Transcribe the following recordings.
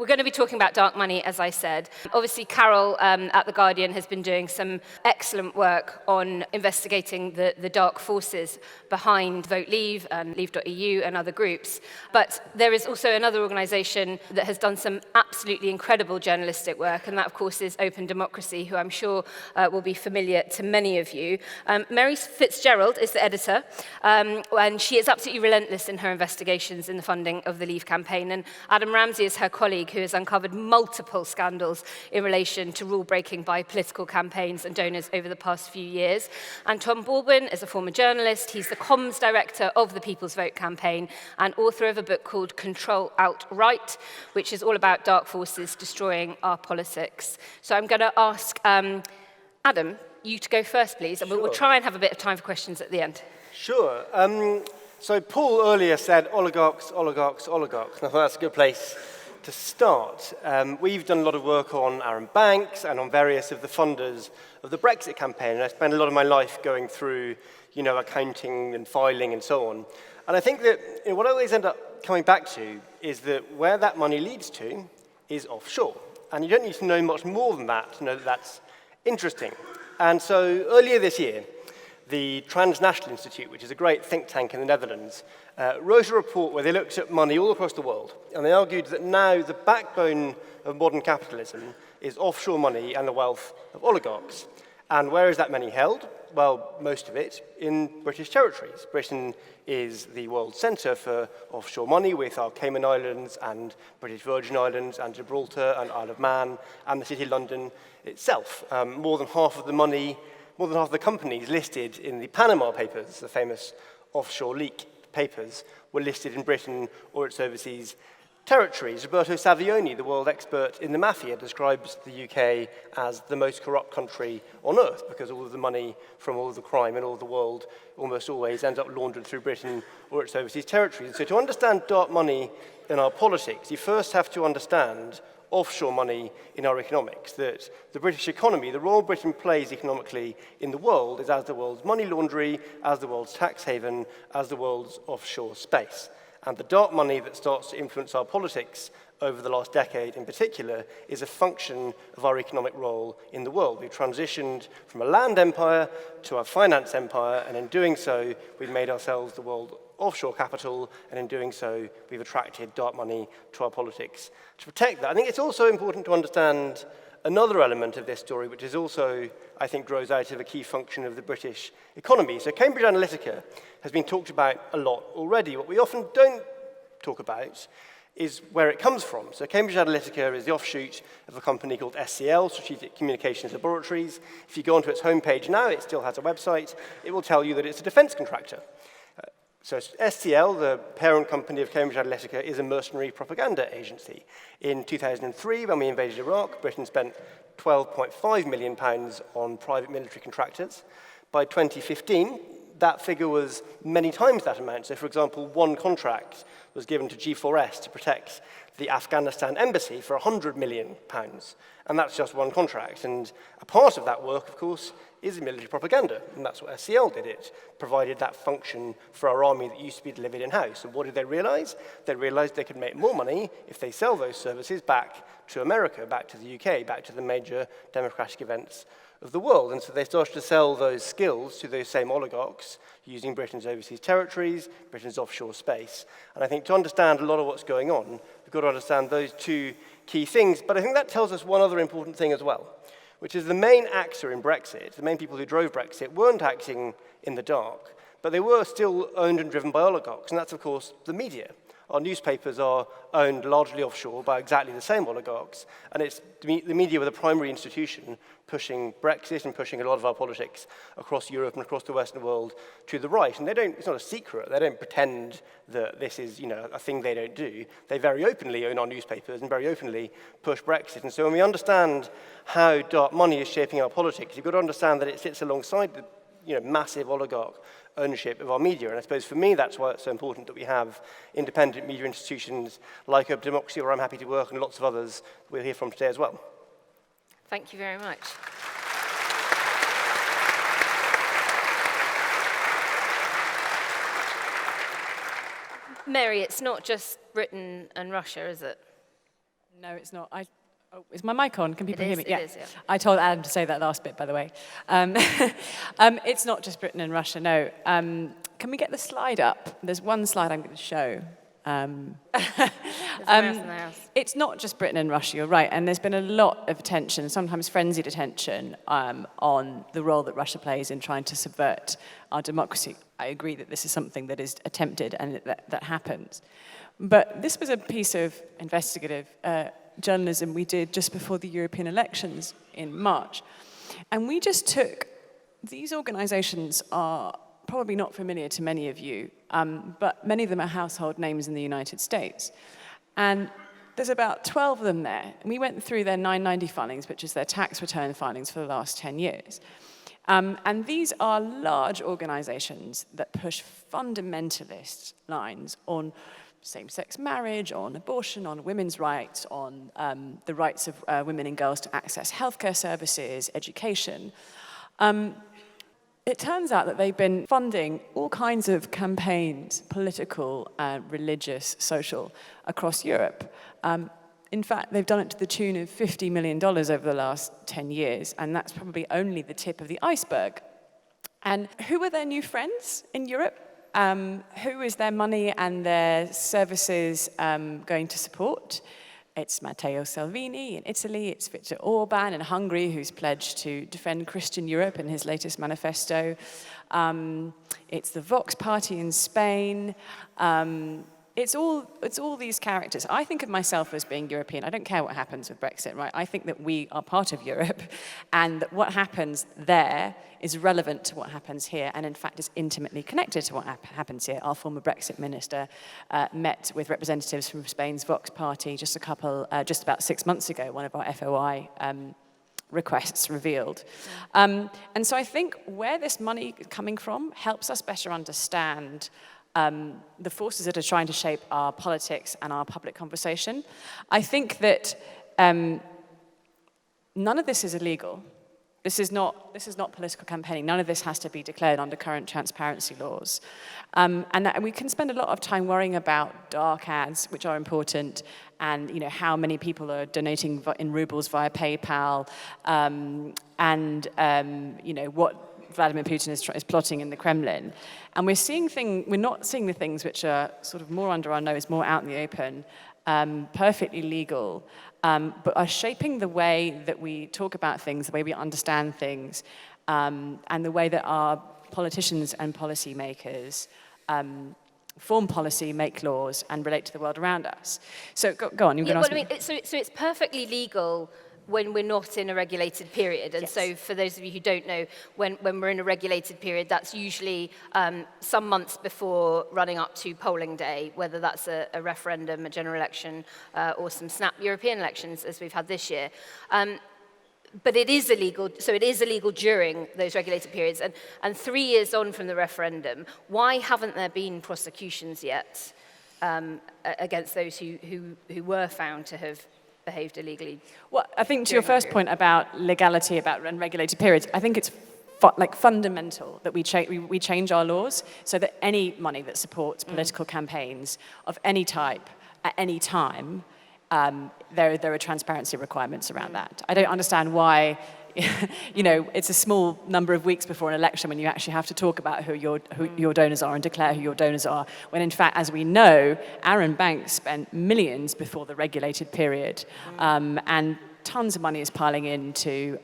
We're going to be talking about dark money, as I said. Obviously, Carol at The Guardian has been doing some excellent work on investigating the dark forces behind Vote Leave and Leave.eu and other groups. But there is also another organisation that has done some absolutely incredible journalistic work, and that, of course, is Open Democracy, who I'm sure will be familiar to many of you. Mary Fitzgerald is the editor, and she is absolutely relentless in her investigations in the funding of the Leave campaign. And Adam Ramsay is her colleague, who has uncovered multiple scandals in relation to rule-breaking by political campaigns and donors over the past few years. And Tom Baldwin is a former journalist. He's the comms director of the People's Vote campaign and author of a book called Control Alt Right, which is all about dark forces destroying our politics. So I'm going to ask Adam, you to go first, please, and we'll try and have a bit of time for questions at the end. Sure. So Paul earlier said oligarchs, oligarchs, oligarchs, and I thought that's a good place to start. We've done a lot of work on Aaron Banks and on various of the funders of the Brexit campaign, and I spent a lot of my life going through, accounting and filing and so on. And I think that what I always end up coming back to is that where that money leads to is offshore. And you don't need to know much more than that to know that that's interesting. And so earlier this year, the Transnational Institute, which is a great think tank in the Netherlands, wrote a report where they looked at money all across the world, and they argued that now the backbone of modern capitalism is offshore money and the wealth of oligarchs. And where is that money held? Well, most of it in British territories. Britain is the world centre for offshore money, with our Cayman Islands and British Virgin Islands and Gibraltar and Isle of Man and the City of London itself. More than half of the companies listed in the Panama Papers, the famous offshore leak papers, were listed in Britain or its overseas territories. Roberto Savioni, the world expert in the mafia, describes the UK as the most corrupt country on earth because all of the money from all of the crime in all of the world almost always ends up laundered through Britain or its overseas territories. And so to understand dark money in our politics, you first have to understand offshore money in our economics, that the British economy, the role Britain plays economically in the world is as the world's money laundry, as the world's tax haven, as the world's offshore space. And the dark money that starts to influence our politics over the last decade in particular is a function of our economic role in the world. We've transitioned from a land empire to a finance empire, and in doing so, we've made ourselves the world offshore capital, and in doing so, we've attracted dark money to our politics to protect that. I think it's also important to understand another element of this story, which is also, I think, grows out of a key function of the British economy. So Cambridge Analytica has been talked about a lot already. What we often don't talk about is where it comes from. So Cambridge Analytica is the offshoot of a company called SCL, Strategic Communications Laboratories. If you go onto its homepage now, it still has a website, it will tell you that it's a defense contractor. So SCL, the parent company of Cambridge Analytica, is a mercenary propaganda agency. In 2003, when we invaded Iraq, Britain spent £12.5 million on private military contractors. By 2015, that figure was many times that amount. So, for example, one contract was given to G4S to protect the Afghanistan embassy for £100 million. And that's just one contract. And a part of that work, of course, is military propaganda. And that's what SCL did. It provided that function for our army that used to be delivered in-house. And what did they realize? They realized they could make more money if they sell those services back to America, back to the UK, back to the major democratic events of the world. And so they started to sell those skills to those same oligarchs using Britain's overseas territories, Britain's offshore space. And I think to understand a lot of what's going on, we've got to understand those two key things. But I think that tells us one other important thing as well, which is the main actor in Brexit, the main people who drove Brexit, weren't acting in the dark, but they were still owned and driven by oligarchs. And that's, of course, the media. Our newspapers are owned largely offshore by exactly the same oligarchs, and it's the media were the primary institution pushing Brexit and pushing a lot of our politics across Europe and across the Western world to the right. And it's not a secret. They don't pretend that this is, a thing they don't do. They very openly own our newspapers and very openly push Brexit. And so when we understand how dark money is shaping our politics, you've got to understand that it sits alongside the massive oligarch ownership of our media. And I suppose for me, that's why it's so important that we have independent media institutions like Open Democracy, where I'm happy to work, and lots of others we'll hear from today as well. Thank you very much. Mary, it's not just Britain and Russia, is it? No, it's not. Is my mic on? Can people hear me? It is, yeah. I told Adam to say that last bit, by the way. It's not just Britain and Russia, no. Can we get the slide up? There's one slide I'm going to show. It's not just Britain and Russia, you're right, and there's been a lot of attention, sometimes frenzied attention, on the role that Russia plays in trying to subvert our democracy. I agree that this is something that is attempted and that happens. But this was a piece of investigative journalism we did just before the European elections in March. And we just took, these organizations are probably not familiar to many of you, but many of them are household names in the United States. And there's about 12 of them there. And we went through their 990 filings, which is their tax return filings for the last 10 years. And these are large organizations that push fundamentalist lines on same-sex marriage, on abortion, on women's rights, on the rights of women and girls to access healthcare services, education. It turns out that they've been funding all kinds of campaigns, political, religious, social, across Europe. In fact, they've done it to the tune of $50 million over the last 10 years, and that's probably only the tip of the iceberg. And who are their new friends in Europe? Who is their money and their services going to support? It's Matteo Salvini in Italy, it's Viktor Orban in Hungary, who's pledged to defend Christian Europe in his latest manifesto. It's the Vox party in Spain. It's all these characters. I think of myself as being European. I don't care what happens with Brexit, right? I think that we are part of Europe, and that what happens there is relevant to what happens here, and in fact is intimately connected to what happens here. Our former Brexit minister met with representatives from Spain's Vox party just about 6 months ago, one of our FOI requests revealed. And so I think where this money is coming from helps us better understand the forces that are trying to shape our politics and our public conversation. I think that none of this is illegal. This is not political campaigning. None of this has to be declared under current transparency laws. And we can spend a lot of time worrying about dark ads, which are important, and how many people are donating in rubles via PayPal, and what Vladimir Putin is plotting in the Kremlin. And we're not seeing the things which are sort of more under our nose, more out in the open, perfectly legal, but are shaping the way that we talk about things, the way we understand things, and the way that our politicians and policymakers form policy, make laws, and relate to the world around us. So go on, you're going to ask me. So it's perfectly legal when we're not in a regulated period. And yes. So for those of you who don't know, when we're in a regulated period, that's usually some months before running up to polling day, whether that's a referendum, a general election, or some snap European elections, as we've had this year. But it is illegal, so it is illegal during those regulated periods. And 3 years on from the referendum, why haven't there been prosecutions yet against those who were found to have behaved illegally? Well, I think to your first point about legality, about unregulated periods, I think it's fundamental that we change our laws so that any money that supports political campaigns of any type at any time, there are transparency requirements around that. I don't understand why it's a small number of weeks before an election when you actually have to talk about who your donors are and declare who your donors are, when in fact, as we know, Arron Banks spent millions before the regulated period, and tons of money is piling into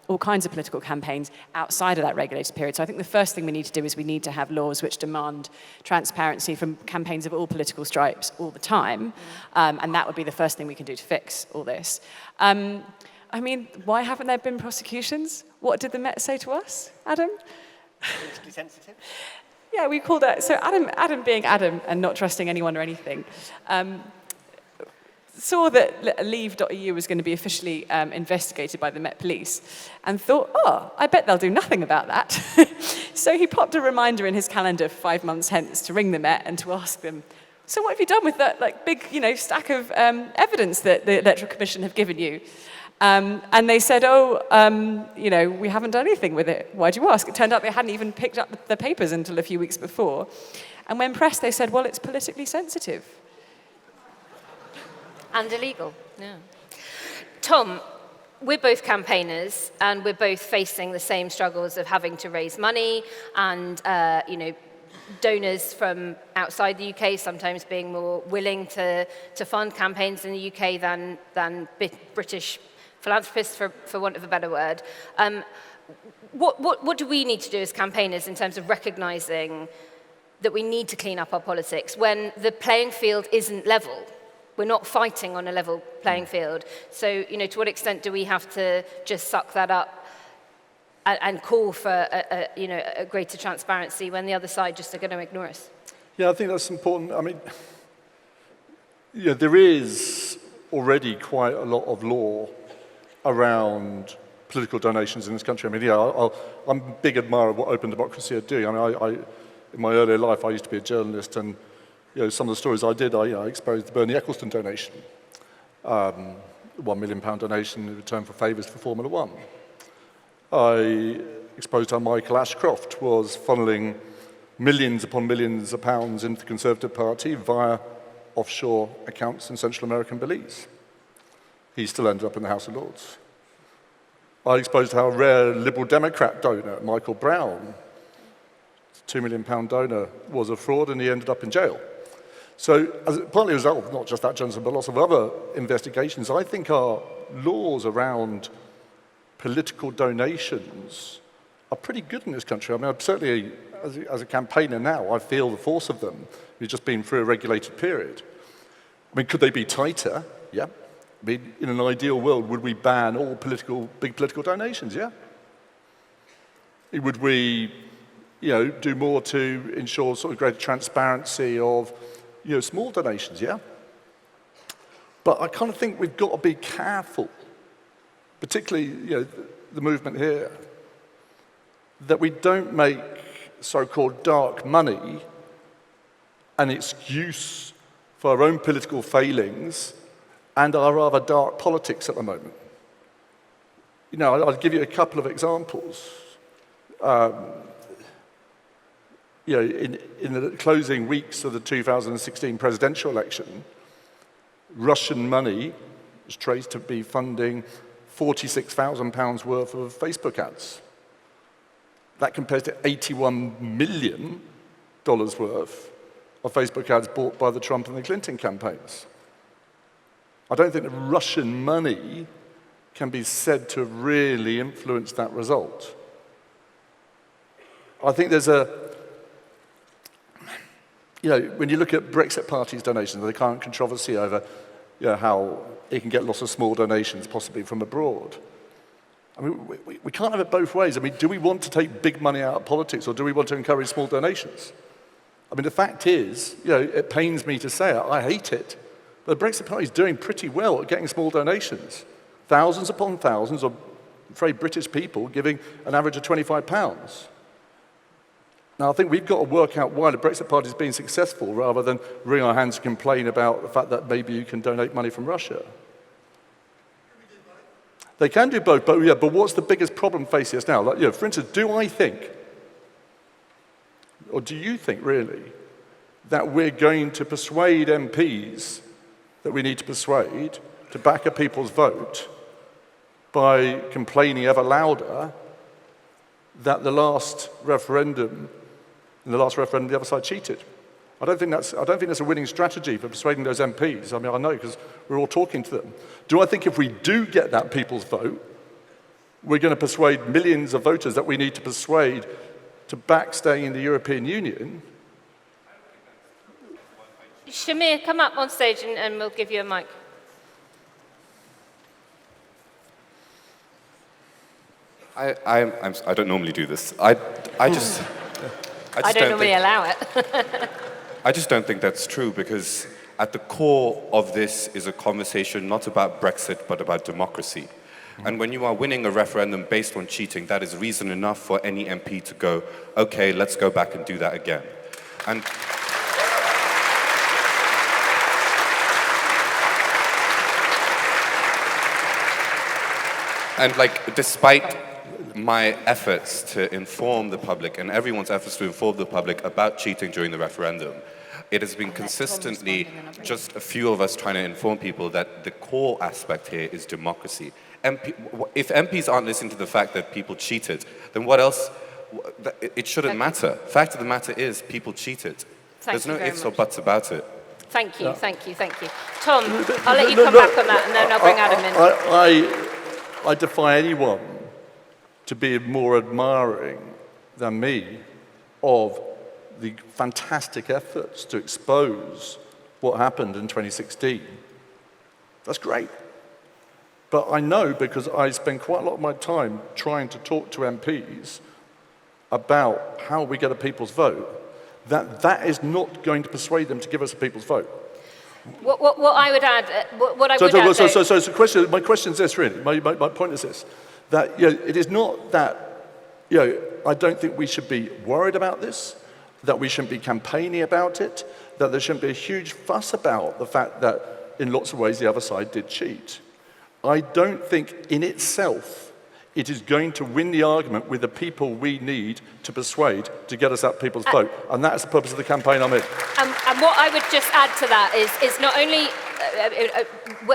all kinds of political campaigns outside of that regulated period. So I think the first thing we need to do is we need to have laws which demand transparency from campaigns of all political stripes all the time, and that would be the first thing we can do to fix all this. Why haven't there been prosecutions? What did the Met say to us, Adam? Politically sensitive? Yeah, we called it. So Adam being Adam and not trusting anyone or anything, saw that Leave.eu was going to be officially investigated by the Met Police and thought, I bet they'll do nothing about that. So he popped a reminder in his calendar 5 months hence to ring the Met and to ask them, so what have you done with that big stack of evidence that the Electoral Commission have given you? And they said, we haven't done anything with it. Why do you ask? It turned out they hadn't even picked up the papers until a few weeks before. And when pressed, they said, well, it's politically sensitive. And illegal, yeah. Tom, we're both campaigners, and we're both facing the same struggles of having to raise money and, donors from outside the UK sometimes being more willing to fund campaigns in the UK than British philanthropists, for want of a better word. What do we need to do as campaigners in terms of recognising that we need to clean up our politics when the playing field isn't level? We're not fighting on a level playing field. So, to what extent do we have to just suck that up and call for a greater transparency when the other side just are going to ignore us? Yeah, I think that's important. I mean, there is already quite a lot of law around political donations in this country. I mean, I'm a big admirer of what open democracy are doing. I mean, in my earlier life, I used to be a journalist, and some of the stories I did, I exposed the Bernie Ecclestone donation, £1 million donation in return for favours for Formula One. I exposed how Michael Ashcroft was funneling millions upon millions of pounds into the Conservative Party via offshore accounts in Central American Belize. He still ended up in the House of Lords. I exposed how a rare Liberal Democrat donor, Michael Brown, £2 million donor, was a fraud, and he ended up in jail. So, partly as a result of not just that journalism, but lots of other investigations, I think our laws around political donations are pretty good in this country. I mean, certainly, as a campaigner now, I feel the force of them. We've just been through a regulated period. I mean, could they be tighter? Yeah. I mean, in an ideal world, would we ban all big political donations? Yeah. Would we, do more to ensure sort of greater transparency of, small donations? Yeah. But I kind of think we've got to be careful, particularly, the movement here, that we don't make so-called dark money an excuse for our own political failings and our rather dark politics at the moment. I'll give you a couple of examples. In the closing weeks of the 2016 presidential election, Russian money was traced to be funding £46,000 worth of Facebook ads. That compares to $81 million worth of Facebook ads bought by the Trump and the Clinton campaigns. I don't think that Russian money can be said to have really influenced that result. I think there's when you look at Brexit Party's donations, the current controversy over how it can get lots of small donations, possibly from abroad. I mean, we can't have it both ways. I mean, do we want to take big money out of politics, or do we want to encourage small donations? I mean, the fact is, it pains me to say it, I hate it, but the Brexit Party is doing pretty well at getting small donations. Thousands upon thousands of, I'm afraid, British people giving an average of £25. Now, I think we've got to work out why the Brexit Party is being successful rather than wring our hands and complain about the fact that maybe you can donate money from Russia. They can do both, but what's the biggest problem facing us now? For instance, do I think, or do you think really, that we're going to persuade MPs that we need to persuade to back a people's vote by complaining ever louder that the last referendum the other side cheated? I don't think that's a winning strategy for persuading those MPs. I mean, I know because we're all talking to them. Do I think if we do get that people's vote, we're going to persuade millions of voters that we need to persuade to back staying in the European Union? Shamir, come up on stage and we'll give you a mic. I don't normally do this. I don't normally allow it. I just don't think that's true, because at the core of this is a conversation not about Brexit, but about democracy. And when you are winning a referendum based on cheating, that is reason enough for any MP to go, okay, let's go back and do that again. And despite my efforts to inform the public and everyone's efforts to inform the public about cheating during the referendum, it has been consistently just a few of us trying to inform people that the core aspect here is democracy. If MPs aren't listening to the fact that people cheated, then what else? It shouldn't matter. Fact of the matter is, people cheated. There's no ifs or buts about it. Thank you, thank you, thank you. Tom, I'll let you come back on that, and then I'll bring Adam in. I defy anyone to be more admiring than me of the fantastic efforts to expose what happened in 2016. That's great. But I know, because I spend quite a lot of my time trying to talk to MPs about how we get a people's vote, that is not going to persuade them to give us a people's vote. What I would add, my question is this, really. My point is this, that it is not that, I don't think we should be worried about this, that we shouldn't be campaigning about it, that there shouldn't be a huge fuss about the fact that in lots of ways the other side did cheat. I don't think in itself it is going to win the argument with the people we need to persuade to get us that people's vote. And that's the purpose of the campaign I'm in. And what I would just add to that is not only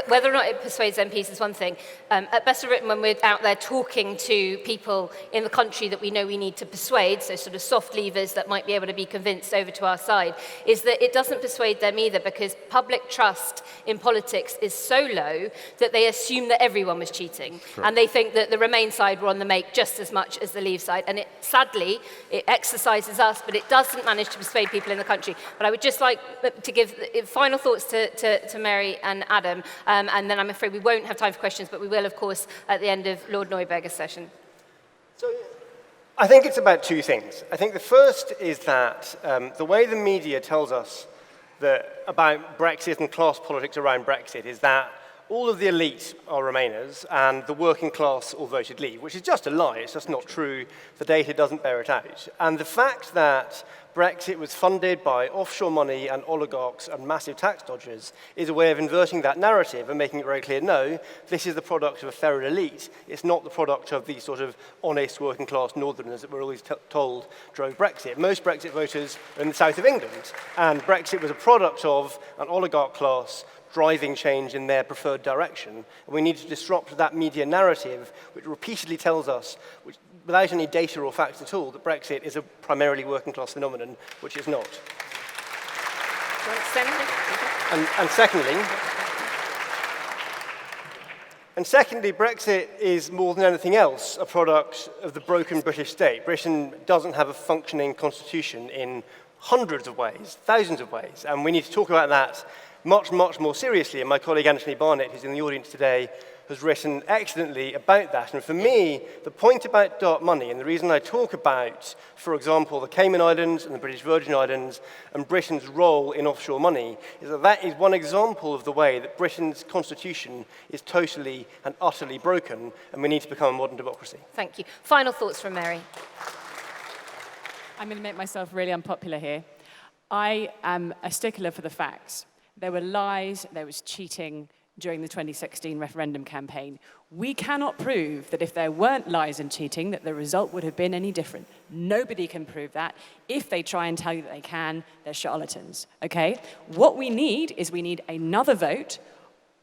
whether or not it persuades MPs is one thing. At Best of Britain, when we're out there talking to people in the country that we know we need to persuade, so sort of soft levers that might be able to be convinced over to our side, is that it doesn't persuade them either, because public trust in politics is so low that they assume that everyone was cheating. Sure. And they think that the Remain side were on the make just as much as the Leave side. And sadly, it exercises us, but it doesn't manage to persuade people in the country. But I would just like to give final thoughts to Mary and Adam, and then I'm afraid we won't have time for questions, but we will, of course, at the end of Lord Neuberger's session. So I think it's about two things. I think the first is that the way the media tells us about Brexit and class politics around Brexit is that all of the elite are Remainers and the working class all voted Leave, which is just a lie. It's just not true. The data doesn't bear it out. And the fact that Brexit was funded by offshore money and oligarchs and massive tax dodgers is a way of inverting that narrative and making it very clear, no, this is the product of a feral elite. It's not the product of the sort of honest working class northerners that we're always told drove Brexit. Most Brexit voters are in the south of England, and Brexit was a product of an oligarch class driving change in their preferred direction. And we need to disrupt that media narrative, which repeatedly tells us, without any data or facts at all, that Brexit is a primarily working class phenomenon, which it's not. And secondly, Brexit is more than anything else a product of the broken British state. Britain doesn't have a functioning constitution in hundreds of ways, thousands of ways, and we need to talk about that much, much more seriously. And my colleague Anthony Barnett, who's in the audience today, has written excellently about that. And for me, the point about dark money, and the reason I talk about, for example, the Cayman Islands and the British Virgin Islands and Britain's role in offshore money, is that that is one example of the way that Britain's constitution is totally and utterly broken, and we need to become a modern democracy. Thank you. Final thoughts from Mary. I'm going to make myself really unpopular here. I am a stickler for the facts. There were lies, there was cheating during the 2016 referendum campaign. We cannot prove that if there weren't lies and cheating, that the result would have been any different. Nobody can prove that. If they try and tell you that they can, they're charlatans, okay? What we need is another vote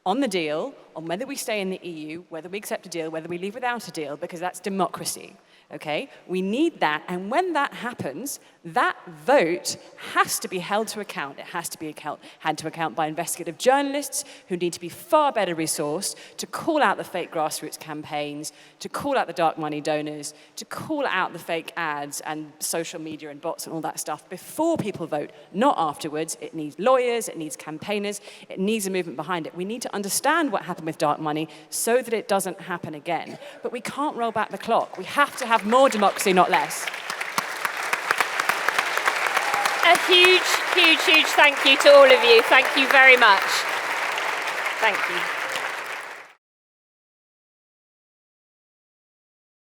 on the deal, on whether we stay in the EU, whether we accept a deal, whether we leave without a deal, because that's democracy. Okay? We need that, and when that happens, that vote has to be held to account. It has to be had to account by investigative journalists who need to be far better resourced to call out the fake grassroots campaigns, to call out the dark money donors, to call out the fake ads and social media and bots and all that stuff before people vote, not afterwards. It needs lawyers, it needs campaigners, it needs a movement behind it. We need to understand what happened with dark money so that it doesn't happen again. But we can't roll back the clock. We have to have more democracy, not less. A huge, huge, huge thank you to all of you. Thank you very much. Thank you.